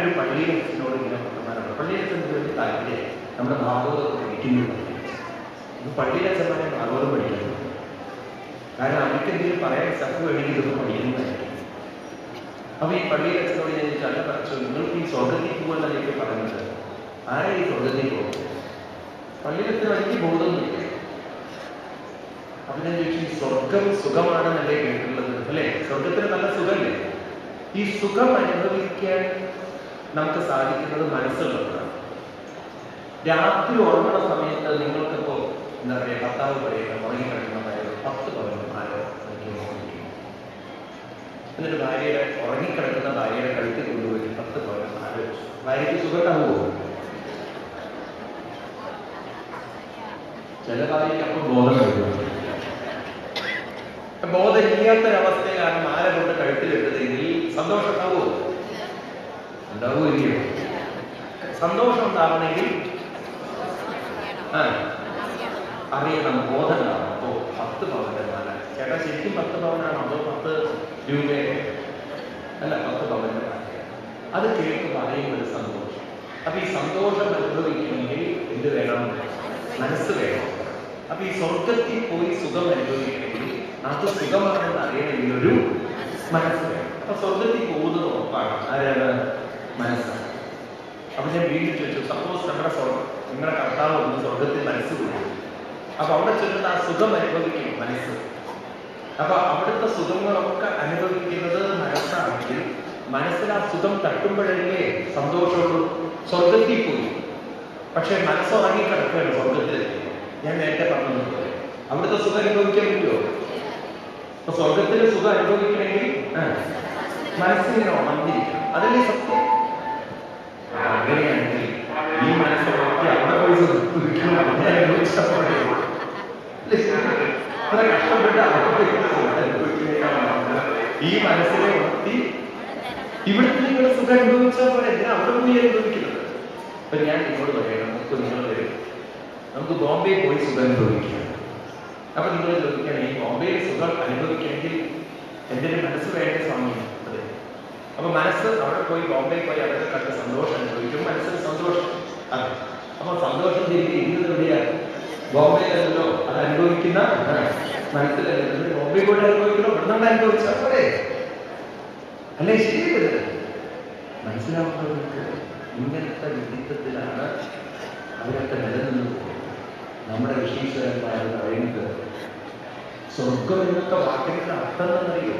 ഞാനൊരു പള്ളിയിലച്ഛനോട് ഇങ്ങനെ വർത്തമാനമാണ്. പള്ളിയിലച്ഛന് വലിയ താല്പര്യം നമ്മുടെ ഭാഗവതം പഠിക്കുന്നത്. പള്ളിയിലച്ഛന്മാരെ ഭാഗവതം പഠിക്കുന്നത്, കാരണം അവർക്കെന്തെങ്കിലും പറയാൻ സ്റ്റഫ് വേണമെങ്കിൽ ഇതൊക്കെ പഠിക്കുന്നതായിരിക്കും. അപ്പൊ ഈ പള്ളിയിലച്ഛനോട് ഞാൻ ചോദിച്ചാൽ പറഞ്ഞു, നിങ്ങൾക്ക് ഈ സ്വർഗത്തിൽ പോകുന്നതാണ് എനിക്ക് പറയുന്നത്. ആരാ ഈ സ്വർഗത്തിൽ പോകുന്നത്? പള്ളിയിലച്ഛന് എനിക്ക് ബോധമൊന്നുമില്ല. അപ്പൊ ഞാൻ ചോദിച്ചു, സ്വർഗം സുഖമാണെന്നല്ലേ കേട്ടിട്ടുള്ളത് അല്ലേ? സ്വർഗത്തിന് നല്ല സുഖമല്ലേ? ഈ സുഖം അനുഭവിക്കാൻ നമുക്ക് സാധിക്കുന്നത് മനസ്സുള്ളതാണ്. രാത്രി ഉറങ്ങുന്ന സമയത്ത് നിങ്ങൾക്കിപ്പോ എന്താ പറയുക, ഭർത്താവ് പറയുക ഉറങ്ങിക്കിടക്കുന്നതായ 10 പവൻ ആരോ എന്നിട്ട് ഭാര്യയുടെ ഉറങ്ങിക്കിടക്കുന്ന ഭാര്യയുടെ കഴുത്തിൽ കൊണ്ടുപോയി 10 പവൻ ആലോചിച്ചു. ഭാര്യയ്ക്ക് സുഖമാവുമോ? ചില ഭാര്യയ്ക്ക് അപ്പം ബോധം വരുന്നു. ബോധമില്ലാത്തൊരവസ്ഥയിലാണ് മാല കൊണ്ട് കഴുത്തിലിട്ടതെങ്കിൽ സന്തോഷം ഉണ്ടാവുമോ? ഉണ്ടാവുമോ ഇല്ലയോ? സന്തോഷം ഉണ്ടാവണമെങ്കിൽ അറിയണം, ബോധം ഉണ്ടാവണം. അപ്പോ 10 പവന്റെ മാല. ചേട്ടാ ശരിക്കും 10 പവനാണോ അതോ 10 രൂപയുടെ? അല്ല, 10 പവന്റെ മാല. അത് കേൾക്കുമ്പോൾ അറിയുന്ന ഒരു സന്തോഷം. അപ്പൊ ഈ സന്തോഷം അനുഭവിക്കണമെങ്കിൽ എന്ത് വേണം? മനസ്സ് വേണം. അപ്പൊ ഈ സ്വർഗത്തിൽ പോയി സുഖം അനുഭവിക്കണമെങ്കിൽ അത് സുഖമാണെന്ന് അറിയണമെങ്കിൽ ഒരു മനസ്സ് വേണം. അപ്പൊ സ്വർഗത്തിൽ പോകുന്നത് ഉറപ്പാണ്. ആരാണ്? മനസ്സാണ്. അപ്പൊ ഞാൻ വീണ്ടും ചോദിച്ചു, സപ്പോസ് നിങ്ങളുടെ കർത്താവ് ഒന്ന് സ്വർഗത്തിൽ മനസ്സ് കൊടുക്കും, അപ്പൊ അവിടെ ചെല്ലുന്ന ആ സുഖം അനുഭവിക്കും മനസ്സ്. അപ്പൊ അവിടുത്തെ സുഖങ്ങളൊക്കെ അനുഭവിക്കുന്നത് മനസ്സാണെങ്കിൽ മനസ്സിൽ ആ സുഖം തട്ടുമ്പോഴല്ലേ സന്തോഷമുള്ളൂ. സ്വർഗത്തിൽ പോയി പക്ഷെ മനസ്സുറങ്ങി കിടക്കുകയാണ് സ്വർഗത്തിലെത്തി. ഞാൻ നേരത്തെ പറഞ്ഞതുപോലെ അവിടുത്തെ സുഖം അനുഭവിക്കാൻ പറ്റുമോ? അപ്പൊ സ്വർഗത്തിലെ സുഖം അനുഭവിക്കണമെങ്കിൽ മനസ്സിങ്ങനെ ഉണർന്നിരിക്കണം. അതല്ലേ സത്യം? അങ്ങനെയാണെങ്കിൽ ഈ മനസ്സുറക്കി അവിടെ പോയി കഷ്ടപ്പെട്ട് ഈ മനസ്സിനെ ഉണർത്തി ഇവിടുത്തെ നിങ്ങൾ സുഖം അനുഭവിച്ചാൽ പോലെ എന്തിനാ അവിടെ പോയി അനുഭവിക്കുന്നത്? അപ്പൊ ഞാൻ നിങ്ങളോട് പറയണം, നിങ്ങൾ വരും, നമുക്ക് ബോംബെ പോയി സുഖം അനുഭവിക്കാം. അപ്പൊ നിങ്ങൾ ചോദിക്കുകയാണ്, ഈ ബോംബെയിൽ സുഖം അനുഭവിക്കണമെങ്കിൽ എന്തിനും മനസ്സ് വേണ്ട സ്വാമി? അതെ. അപ്പൊ മനസ്സ് അവിടെ പോയി ബോംബെ പോയി അതൊക്കെ കണ്ട് സന്തോഷം അനുഭവിക്കും. മനസ്സിന് സന്തോഷം. അതെ. അപ്പൊ സന്തോഷം തിരികെ ഇരുന്നത് എവിടെയാണ്? ബോംബെയിലല്ലോ. അത് അനുഭവിക്കുന്ന മനസ്സിലല്ല. ബോംബെ കൂടെ അനുഭവിക്കണോ? ഇവിടെ അനുഭവിച്ചാൽ പോലെ അല്ലേ? ശരിയല്ലേ? മനസ്സിലാവുന്നവർക്ക് ഇങ്ങനത്തെ വിഡിത്തത്തിലാണ് അവരൊക്കെ നിലനിന്ന് പോകുന്നത്. നമ്മുടെ ഋഷീശ്വരന്മാർ പറയുന്നത് സ്വർഗം എന്നൊക്കെ വാക്കിന്റെ അർത്ഥം എന്നറിയോ?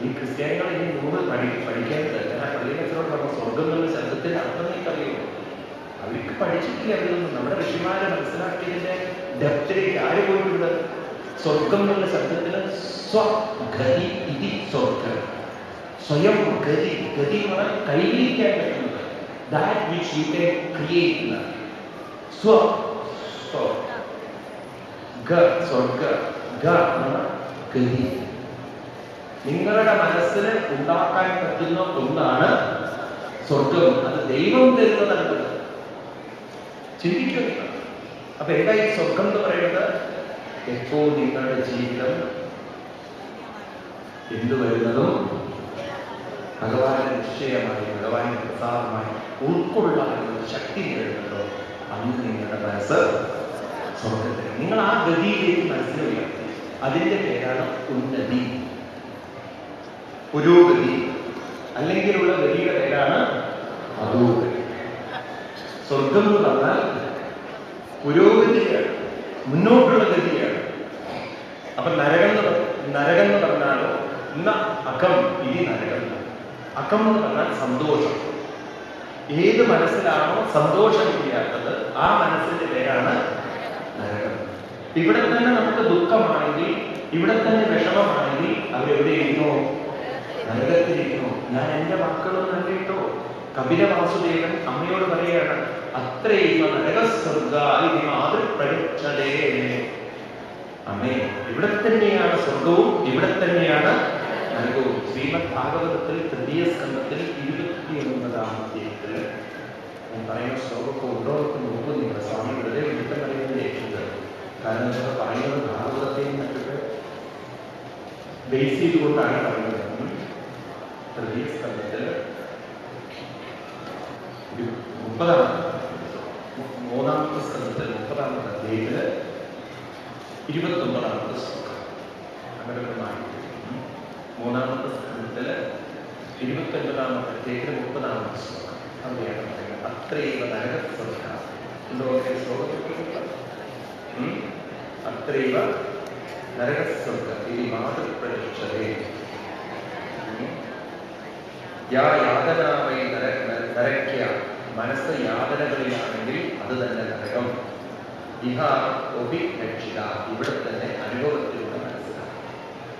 ഈ ക്രിസ്ത്യാനികൾ ഇനി 100 പഠിക്കാനുണ്ട്. ഞാൻ ആ പള്ളിയിലച്ചനോട് പറഞ്ഞ സ്വർഗം എന്നുള്ള ശബ്ദത്തിന്റെ അർത്ഥം എനിക്കറിയുമോ? അവർക്ക് പഠിച്ചിട്ടില്ല. അവരൊന്നും നമ്മുടെ ഋഷിമാരെ മനസ്സിലാക്കിയതിന്റെ ഡെപ്തിലേക്ക് ആര് പോയിട്ടുണ്ട്? സ്വർഗം എന്നുള്ള ശബ്ദത്തിന് സ്വഗതി ഇതി സ്വർഗം. സ്വയം ഗതി. ഗതി എന്ന് പറഞ്ഞാൽ കൈവരിക്കാൻ പറ്റുന്നത്. That which you can create. സ്വർഗ ഗതി. നിങ്ങളുടെ മനസ്സിന് ഉണ്ടാക്കാൻ പറ്റുന്ന ഒന്നാണ് സ്വർഗം. അത് ദൈവം തരുന്നതല്ല. ചിന്തിക്കുക. അപ്പൊ എന്താ ഈ സ്വർഗം എന്ന് പറയുന്നത്? എപ്പോ നിങ്ങളുടെ ജീവിതം എന്തു വരുന്നതും ഭഗവാന്റെ നിശ്ചയമായി, ഭഗവാന്റെ പ്രസാദമായി ഉൾക്കൊള്ളാനുള്ള ശക്തി നേടുന്നുണ്ടോ അന്ന് നിങ്ങളുടെ മനസ്സ് സ്വർഗത്തിൽ. നിങ്ങൾ ആ ഗതിയിലേക്ക് മനസ്സിൽ ഉയർത്തി. അതിന്റെ പേരാണ് ഉന്നതി, പുരോഗതി. അല്ലെങ്കിലുള്ള ഗതിയുടെ പേരാണ് അധോഗതി. സ്വർഗം എന്ന് പറഞ്ഞാൽ പുരോഗതിയാണ്, മുന്നോട്ടുള്ള ഗതിയാണ്. അപ്പൊ നരകം എന്ന് പറഞ്ഞാലോ ഇന്ന അകം ഇനി നരകം. അകം എന്ന് പറഞ്ഞാൽ സന്തോഷം. ഏത് മനസ്സിലാണോ സന്തോഷമില്ലാത്തത് ആ മനസ്സിന്റെ പേരാണ് നരകം. ഇവിടെ തന്നെ നമുക്ക് ദുഃഖമാണെങ്കിൽ, ഇവിടെ തന്നെ വിഷമമാണെങ്കിൽ അവരെവിടെയിരിക്കണോ? നരകത്തിലിരിക്കണോ? ഞാൻ എന്റെ മക്കളും നല്ലിട്ടോ. കപില വാസുദേവൻ അമ്മയോട് പറയുകയാണ്, അത്രയും നരകസ്വർഗായി മാതൃപ്രയച്ഛതേ. അമ്മേ, ഇവിടെ തന്നെയാണ് സ്വർഗവും ഇവിടെ തന്നെയാണ് നരകവും. ശ്രീമദ് ഭാഗവതത്തിൽ 3ാം സ്കന്ധത്തിൽ 29ാം അധ്യായത്തിൽ ഞാൻ പറയുന്ന ശ്ലോകമൊക്കെ ഉള്ളവർക്ക് മുമ്പ് നിങ്ങളുടെ സ്വാമി വളരെ വിരുദ്ധം പറയുന്നത് കേൾക്കുന്നത്. കാരണം നിങ്ങൾ പറയുന്നത് ഭാഗവതത്തെയും മറ്റൊക്കെ ബേസ് ചെയ്തുകൊണ്ടാണ് പറയുന്നത്. 3ാം സ്കന്ധത്തിൽ മൂന്നാമത്തെ സ്കന്ധത്തിൽ 30-ാമത്തെ അധ്യായത്തില് 29-ാമത്തെ ശ്ലോകം. അങ്ങനെ ഒരു മൂന്നാമത്തെ സ്കന്ധത്തില് 29-ാമത്തെ അധ്യായത്തില് 30-ാമത്തെ ശ്ലോകം. അവിടെയാണ് പറയുന്നത് അത്രൈവ നരകസ്വർഗ. എന്തോ ശ്ലോകത്തിൽ അത്രൈവ നരകസ്വർഗ ഇനി മാതൃപ്രതീക്ഷതേ യാതനാവൈ നരയ്ക്ക. മനസ്സ് യാതനകളിലാണെങ്കിൽ അത് തന്നെ നരകം. ഇഹ ഒഭിരക്ഷിത. ഇവിടെ തന്നെ അനുഭവത്തിലൂടെ മനസ്സിലാക്കും.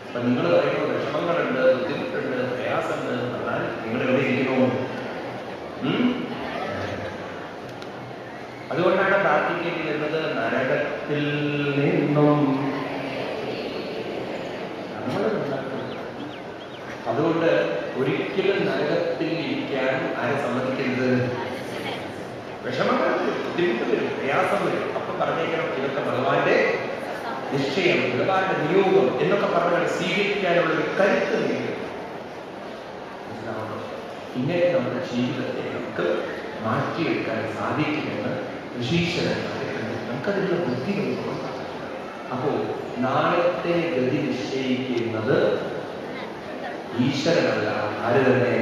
അപ്പൊ നിങ്ങൾ പറയുമ്പോൾ വിഷമങ്ങളുണ്ട്, ബുദ്ധിമുട്ടുണ്ട്, പ്രയാസമുണ്ട് എന്ന് പറഞ്ഞാൽ നിങ്ങൾ എവിടെ ഇരിക്കുന്നു? അതുകൊണ്ടാണ് പ്രാർത്ഥിക്കേണ്ടി വരുന്നത് നരകത്തിൽ നിന്നും നമ്മൾ ഉണ്ടാക്കുന്നത്. അതുകൊണ്ട് ഒരിക്കലും നരകത്തിൽ ഇരിക്കാൻ ആരെ സമ്മതിക്കരുത്. വിഷമങ്ങൾ വരും, ബുദ്ധിമുട്ട് വരും, പ്രയാസം വരും. അപ്പൊ പറഞ്ഞേക്കണം ഇതൊക്കെ ഭഗവാന്റെ നിശ്ചയം, ഭഗവാന്റെ നിയോഗം എന്നൊക്കെ പറഞ്ഞാൽ സ്വീകരിക്കാനുള്ള ഒരു കരുത്ത് നിങ്ങൾക്ക് ഇങ്ങനെ നമ്മുടെ ജീവിതത്തെ നമുക്ക് മാറ്റിയെടുക്കാൻ സാധിക്കുമെന്ന് ഋഷീശ്വരന്മാരെ നമുക്കതിനുള്ള ബുദ്ധി കൊടുക്കണം. അപ്പോ നാളത്തെ ഗതി നിശ്ചയിക്കുന്നത് ഈശ്വരനല്ല, ആര് തന്നെ?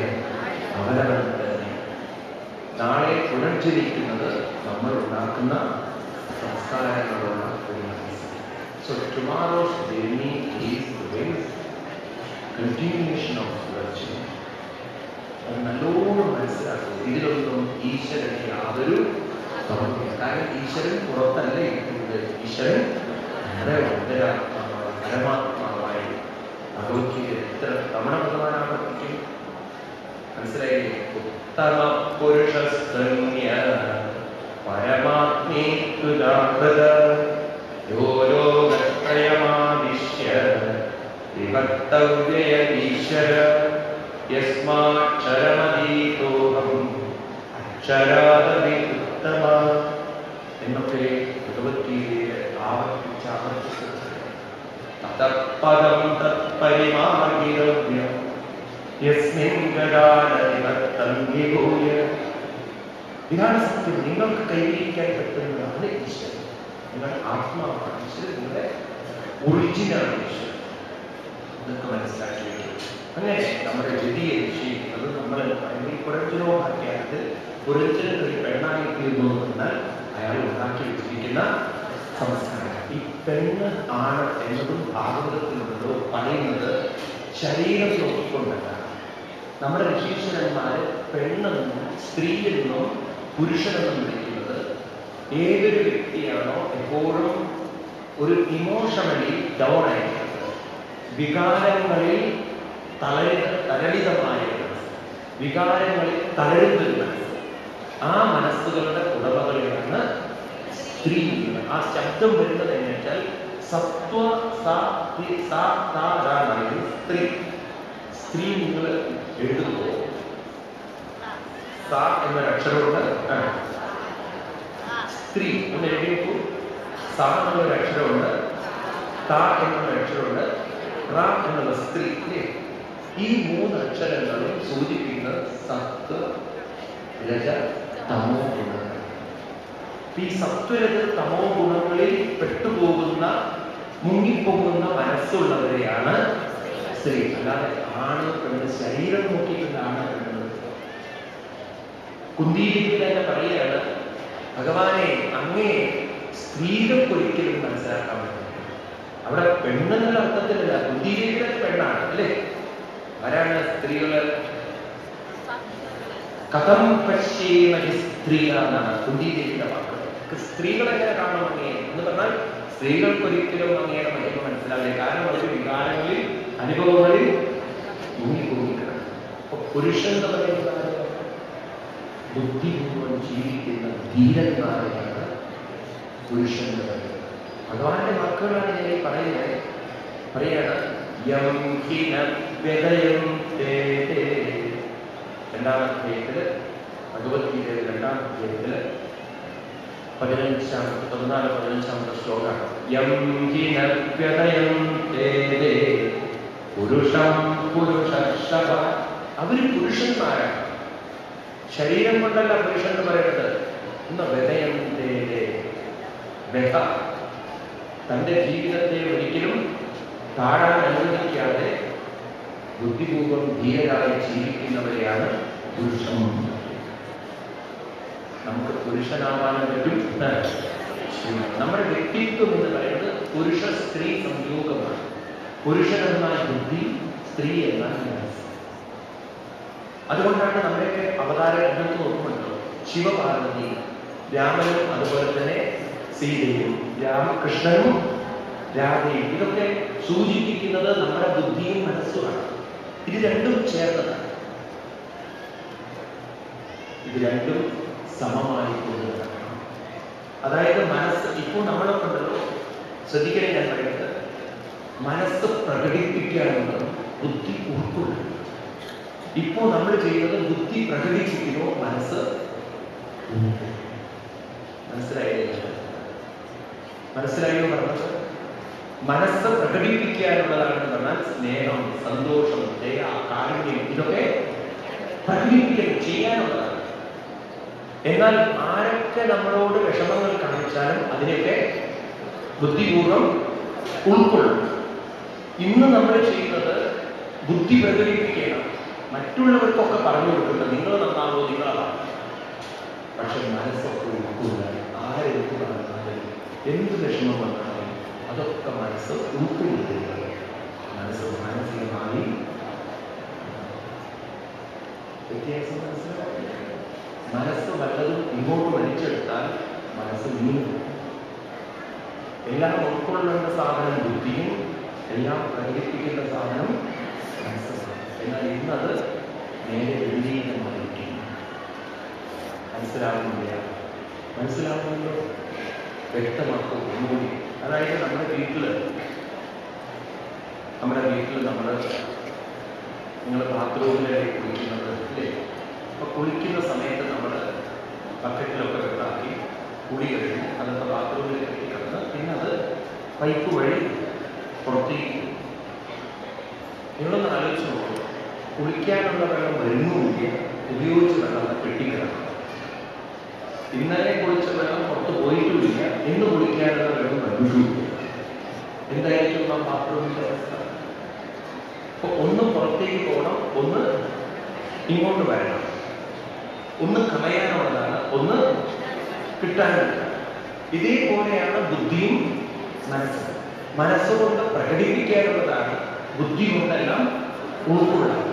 അവനവൻ തന്നെ. നാളെ പുനർജനിക്കുന്നത് നമ്മൾ ഉണ്ടാക്കുന്ന സംസ്കാരങ്ങളുള്ള ഒരു മനസ്സ്. So tomorrow's journey is the continuation of virtue. അത് നല്ലോണം മനസ്സിലാക്കും. ഇതിലൊന്നും ഈശ്വരനെ യാതൊരു തുറന്നില്ല. കാരണം ഈശ്വരൻ പുറത്തല്ല ഇരിക്കുന്നത്. ഈശ്വരൻ പരമാത്മാവായി ഭഗവത്ഗീത എത്ര തവണ ഭഗവാൻ ആവർത്തിക്കും? മനസ്സിലായില്ലേ? ഉത്തമ പുരുഷസ്തന്യ പരമാത്മേതുദാഹൃത യോ ലോകത്രയമാദിശ്യ വിഭക്തവ്യയമീശ്വര യസ്മാക്ഷരമതീതോഹം അക്ഷരാദപി ഉത്തമ എന്നൊക്കെ ഭഗവത്ഗീതയെ ആവർത്തിച്ച് തത്പദം തത്പരിമാർഗിതവ്യം യസ്മിൻ ഗദാനനിവർത്തം വിഭൂയ. ഇതാണ് സത്യം. നിങ്ങൾക്ക് കൈവരിക്കാൻ പറ്റുന്നതാണ് ഈശ്വരൻ. നിങ്ങളുടെ ആത്മാവാണ് ഈശ്വരൻ. നിങ്ങളുടെ ഒറിജിനൽ ഈശ്വരൻ. ഇതൊക്കെ മനസ്സിലാക്കി വയ്ക്കും. അങ്ങനെ നമ്മുടെ ഗതിയെ നിശ്ചയിക്കുന്നത് നമ്മൾ പുരഞ്ചനോഭാഗ്യത്തിൽ പുരഞ്ചനൻ ഒരു പെണ്ണായി തീർന്നു എന്നാൽ അയാൾ ഉണ്ടാക്കി വെച്ചിരിക്കുന്ന സംസ്കാരം. ഈ പെണ്ണ് ആണ് എന്നതും ഭാഗവതത്തിലുണ്ടോ പറയുന്നത് ശരീരം നോക്കിക്കൊണ്ടല്ല. നമ്മുടെ ഋഷീശ്വരന്മാര് പെണ്ണെന്നും സ്ത്രീയെന്നും പുരുഷനെന്നും വിളിക്കുന്നത് ഏതൊരു വ്യക്തിയാണോ എപ്പോഴും ഒരു ഇമോഷണലി ഡൗൺ ആയിരിക്കുന്നത്, വികാരങ്ങളിൽ തരളിതമായ വികാരങ്ങളിൽ തളരുന്ന ആ മനസ്സുകളുടെ ഉടമകളെയാണ് സ്ത്രീ. ആ ശബ്ദം വരുന്നത് എന്ന് വെച്ചാൽ സത്വ സ്ത്രീ. സ്ത്രീ നിങ്ങൾ എഴുതുമ്പോൾ സ എന്നൊരു അക്ഷരമുണ്ട്. സ്ത്രീ എന്ന് എഴുതിയപ്പോൾ സ എന്നൊരു അക്ഷരമുണ്ട്, ത എന്നൊരു അക്ഷരമുണ്ട്, റ എന്നുള്ള സ്ത്രീ. ഈ 3 അക്ഷരങ്ങളും സൂചിപ്പിക്കുന്നത് സത്വ രജ തമോ ഗുണങ്ങൾ. ഈ സത്വരജ തമോ ഗുണങ്ങളിൽ പെട്ടുപോകുന്ന മുങ്ങിപ്പോകുന്ന മനസ്സുള്ളവരെയാണ് സ്ത്രീ. അല്ലാതെ ആണ് പെണ്ണ് ശരീരം നോക്കിയിട്ടാണ് പെണ്ണുള്ളത്. കുന്തിയിൽ തന്നെ പറയുകയാണ്, ഭഗവാനെ അങ്ങേ സ്ത്രീകൾക്കൊരിക്കലും മനസ്സിലാക്കാൻ പറ്റില്ല. അവിടെ പെണ്ണെന്നുള്ള അർത്ഥത്തിലല്ല, കുന്തിയിലെ പെണ്ണാണ് അല്ലേ? ആരാണ് സ്ത്രീകള്? കഥം പശ്യേമഹി സ്ത്രീകളാണ് കുന്തിദേവിയുടെ വാക്കുകൾ. സ്ത്രീകൾ എങ്ങനെ കാണണം അങ്ങേ എന്ന് പറഞ്ഞാൽ സ്ത്രീകൾക്കൊരിക്കലും അങ്ങയുടെ മഹിമ മനസ്സിലാവില്ല. കാരണം അവർ വികാരങ്ങളിൽ അനുഭവങ്ങളിൽ മുങ്ങിപ്പോയിരിക്കണം. അപ്പൊ പുരുഷൻ എന്ന് പറയുന്നത് ബുദ്ധിപൂർവ്വം ജീവിക്കുന്ന ധീരന്മാരെയാണ് പുരുഷൻ എന്ന് പറയുന്നത്. ഭഗവാന്റെ വാക്കുകളാണ് ഞാൻ ഈ പറയുന്നത്. പറയാണ് രണ്ടാമധ്യായത്തില് ഭഗവത്ഗീതയുടെ 2-ാം അധ്യായത്തില് 14-15 ശ്ലോകമാണ്. യം ഹിന വ്യതയം തേദേ പുരുഷം പുരുഷർഷഭ. അവര് പുരുഷന്മാരാണ്. ശരീരം കൊണ്ടല്ല പുരുഷൻ എന്ന് പറയുന്നത്. ഇന്ന് വിനയന്റെ വ്യഥ തൻ്റെ ജീവിതത്തെ ഒരിക്കലും താഴാൻ അനുവദിക്കാതെ ബുദ്ധിപൂർവം ധീരരായി ജീവിക്കുന്നവരെയാണ് പുരുഷൻ. നമുക്ക് പുരുഷനാവാനും പറ്റും. നമ്മുടെ വ്യക്തിത്വം എന്ന് പറയുന്നത് പുരുഷ സ്ത്രീ സംയോഗമാണ്. പുരുഷൻ എന്നാൽ ബുദ്ധി, സ്ത്രീ എന്നാൽ മനസ്സ്. അതുകൊണ്ടാണ് നമ്മുടെയൊക്കെ അവതാര രംഗത്ത് നോക്കുന്നുണ്ടോ, ശിവപാർവതി, രാമനും അതുപോലെ തന്നെ സീതയും, രാമകൃഷ്ണനും രാധയും, ഇതൊക്കെ സൂചിപ്പിക്കുന്നത് നമ്മുടെ ബുദ്ധിയും മനസ്സുമാണ്. ഇത് രണ്ടും ചേർന്നതാണ്. ഇത് രണ്ടും സമമായി കൊണ്ടുനടക്കണം. അതായത് മനസ്സ്, ഇപ്പോൾ നമ്മളൊക്കെ ഉണ്ടല്ലോ, ശ്രദ്ധിക്കണേ ഞാൻ പറയുന്നത്, മനസ്സ് പ്രകടിപ്പിക്കാനുള്ളത് ബുദ്ധി ഉൾക്കൊള്ളും. ഇപ്പോൾ നമ്മൾ ചെയ്യുന്നത് ബുദ്ധി പ്രകടിപ്പിക്കുന്നോ മനസ്സ് മനസ്സിലായോ പറഞ്ഞത്? മനസ്സ് പ്രകടിപ്പിക്കാനുള്ളതാണെന്ന് പറഞ്ഞാൽ സ്നേഹം, സന്തോഷം, ദയ, കാരുണ്യം, ഇതൊക്കെ പ്രകടിപ്പിക്കാൻ ചെയ്യാനുള്ളതാണ്. എന്നാൽ ആരൊക്കെ നമ്മളോട് വിഷമങ്ങൾ കാണിച്ചാലും അതിനെയൊക്കെ ബുദ്ധിപൂർവം ഉൾക്കൊള്ളും. ഇന്ന് നമ്മൾ ചെയ്യുന്നത് ബുദ്ധി പ്രകടിപ്പിക്കണം, മറ്റുള്ളവർക്കൊക്കെ പറഞ്ഞു കൊടുക്കുന്നത് നിങ്ങൾ നന്നാവോ, നിങ്ങളാണ്. പക്ഷെ മനസ്സൊക്കെ ഉൾക്കൊള്ളുക. ആരെന്ത് പറഞ്ഞാലും എന്ത് വിഷമം വന്നാലും അതൊക്കെ മനസ്സ് ഉൾക്കൊള്ളുന്നത്. മനസ്സ് മാനസികമായി വ്യത്യാസം മനസ്സിലാക്കില്ല. മനസ്സ് വല്ലതും ഇങ്ങോട്ട് വലിച്ചെടുത്താൽ മനസ്സ് നീങ്ങും. എല്ലാം ഉൾക്കൊള്ളേണ്ട സാധനം ബുദ്ധിയും, എല്ലാം പ്രകടിപ്പിക്കേണ്ട സാധനം മനസ്സാണ്. എന്നാൽ ഇന്നത് നേരെ വിപരീതമായിരിക്കും. മനസ്സിലാവുന്നില്ല? വ്യക്തമാക്കും ഒന്നുകൂടി. അതായത് നമ്മുടെ വീട്ടിൽ നമ്മൾ നിങ്ങൾ ബാത്റൂമിലേക്ക് കുളിക്കുന്നത് അല്ലേ? അപ്പൊ കുളിക്കുന്ന സമയത്ത് നമ്മൾ ബക്കറ്റിലൊക്കെ വെള്ളാക്കി കുളി കഴിഞ്ഞ് അതൊക്കെ ബാത്റൂമിലേക്ക് കെട്ടിക്കിടന്ന് പിന്നെ അത് പൈപ്പ് വഴി പുറത്തേക്ക്. നിങ്ങളൊന്ന് ആലോചിച്ച് നോക്കും, കുളിക്കാനുള്ള വെള്ളം വരുന്നുമില്ല, ഉപയോഗിച്ച വെള്ളം കെട്ടിക്കിടക്കണം. ഇന്നലെ കുളിച്ച വെള്ളം പുറത്ത് പോയിട്ടുമില്ല, ഇന്ന് കുളിക്കാനുള്ള വെള്ളം വരുന്നുമില്ല. എന്തായിരിക്കും ആ ബാത്റൂമിന്റെ അവസ്ഥ? അപ്പൊ ഒന്ന് പുറത്തേക്ക് പോകണം, ഒന്ന് ഇങ്ങോട്ട് വരണം. ഒന്ന് കളയാനുള്ളതാണ്, ഒന്ന് കിട്ടാനുള്ളതാണ്. ഇതേപോലെയാണ് ബുദ്ധിയും മനസ്സും. മനസ്സുകൊണ്ട് പ്രകടിപ്പിക്കാനുള്ളതാണ്, ബുദ്ധി കൊണ്ടെല്ലാം ഉൾക്കൊള്ളാം.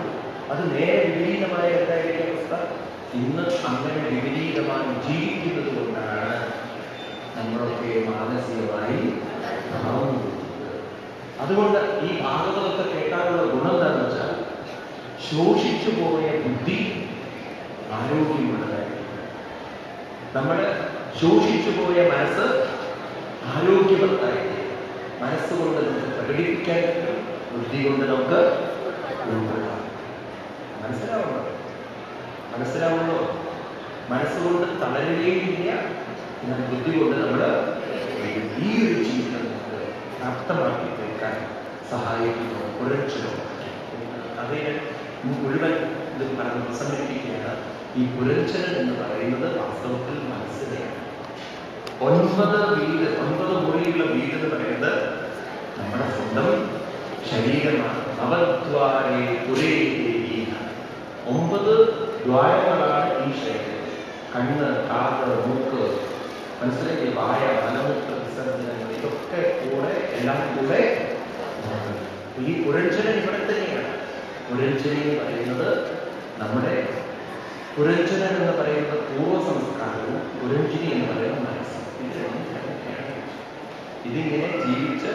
അത് നേരെ വിപരീതമായ എന്തായിരിക്കും അവസ്ഥ? ഇന്ന് അങ്ങനെ വിപരീതമായി ജീവിക്കുന്നത് കൊണ്ടാണ് നമ്മളൊക്കെ മാനസികമായി ഭാവുന്നത്. അതുകൊണ്ട് ഈ ഭാഗവതത്തെ കേട്ടാലുള്ള ഗുണം എന്താണെന്ന് വെച്ചാൽ, ശോഷിച്ചു പോയ ബുദ്ധി ആരോഗ്യമുള്ളതായിരിക്കും. നമ്മുടെ ശോഷിച്ചു പോയ മനസ്സ് ആരോഗ്യവത്തായിരിക്കും. മനസ്സുകൊണ്ട് നമുക്ക് പ്രകടിപ്പിക്കാൻ പറ്റും, ബുദ്ധി കൊണ്ട് നമുക്ക് ഉൾക്കൊള്ളാം. മനസ്സിലാവുന്നോ? മനസ്സുകൊണ്ട് തളരുകയില്ല, എന്നാൽ ബുദ്ധി കൊണ്ട് നമ്മൾ ഈ ഒരു ജീവിതം നമുക്ക് പ്രാപ്തമാക്കി തീർക്കാൻ സഹായിക്കുന്നു. പുരഞ്ജനം അതിന് മുഴുവൻ ഇത് പറഞ്ഞ് പ്രസംഗിപ്പിക്കുകയാണ്. ഈ പുരഞ്ജനം എന്ന് പറയുന്നത് വാസ്തവത്തിൽ മനസ്സിനെയാണ്. 9 മുറിയുള്ള വീട് എന്ന് പറയുന്നത് നമ്മുടെ സ്വന്തം ശരീരമാണ്. നവദ്വാരേ പുരേ 9 ദ്വാരങ്ങളാണ് ഈ ശരീരം. കണ്ണ്, കാത്, മൂക്ക്, മനസ്സിലാക്കി, വായ, മലമൂത്ര വിസർജനങ്ങൾ, ഇതൊക്കെ കൂടെ എല്ലാം കൂടെ ഈ പുരഞ്ജനം ഇവിടെ തന്നെയാണ്. പുരഞ്ജനി എന്ന് പറയുന്നത് നമ്മുടെ പുരഞ്ജനം എന്ന് പറയുന്നത് പൂർവ്വ സംസ്കാരവും പുരഞ്ജനി എന്ന് പറയുന്നത് മനസ്സും. ഇതിങ്ങനെ ജീവിച്ച്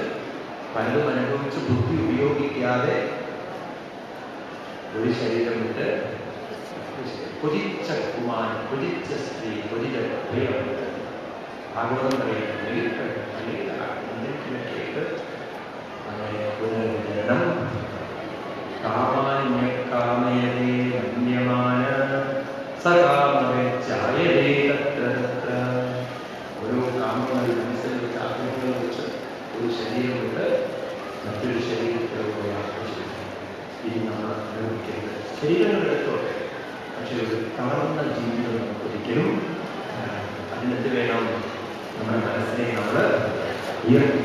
പലതും അനുഭവിച്ച് ബുദ്ധി ഉപയോഗിക്കാതെ ഒരു ശരീരം വിട്ട് കൊതിച്ച കുമാരൻ, കൊതിച്ച സ്ത്രീ, കൊതിച്ച പ്രിയം ഭാഗവതം പറയുന്നത് അങ്ങനെ പുനർജനം കാമാന്യകാമയതേ മന്യമാന സകാമവ്യജായതേ തത്ര തത്ര. ഓരോ കാമങ്ങൾ മനസ്സിൽ വെച്ച് ആഗ്രഹങ്ങൾ വെച്ച് ഒരു ശരീരം വിട്ട് മറ്റൊരു ശരീരത്തിലൂടെ ആഘോഷിക്കും. ഇനി നമ്മൾ അനുഭവിക്കുന്നത് ശരീരങ്ങൾ എടുത്തോട്ടെ, പക്ഷെ ഒരു തളർന്ന ജീവിതം നമുക്ക് ഒരിക്കലും അതിനെന്ത് വേണം? നമ്മുടെ മനസ്സിനെ നമ്മൾ ഉയർത്തി